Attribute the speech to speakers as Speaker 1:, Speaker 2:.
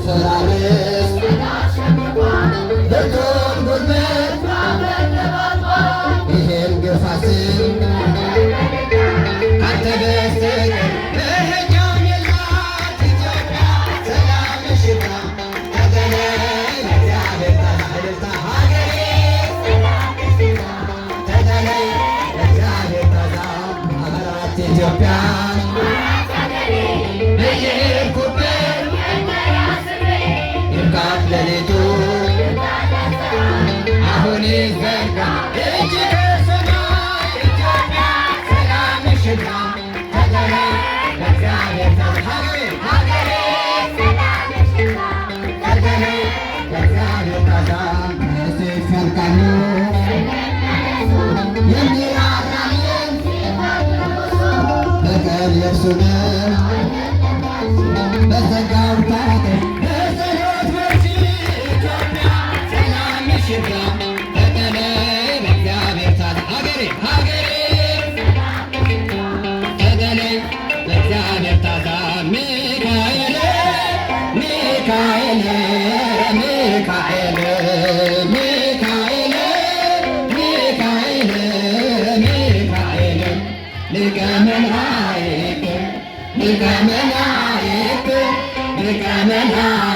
Speaker 1: ትራንስ ብርቱን ጉልበት ይሄን ግፋስን ካንተ በስተቀር መሄጃም የላት ኢትዮጵያ ሰላምሽ ይብዛ ተገለይ ለእግዚአብሔር ታዛዥታ ሀገሬ ተገለይ ለእግዚአብሔር ታዛ ሀገራት ኢትዮጵያ በየሄድኩበት ይብቃት ሌሊቱ አሁን ይዘርጋ እጅ ከሰማይ ኢትዮጵያ ሰላምሽ ይብዛ ተገለይ ለእግዚአብሔር ታዛ ሀገሬ ተገለይ ለእግዚአብሔር ታዛ በሰይፍ ያልቃሉ የሚራራልን በቀል የእርሱ ነው በዘጋው ታሪክ በጸሎት በርቺ ኢትዮጵያ ሰላምሽ ይብዛ ተገለይ ለእግዚአብሔር ታዛ ሀገሬ ተገለይ ለእግዚአብሔር ታዛ ሚካኤል ሚካኤል ሚካኤል ሚካኤል ሚካኤል ሚካኤል ሊቀ መላእክት ሊቀ መላእክት ሊቀ መላእክት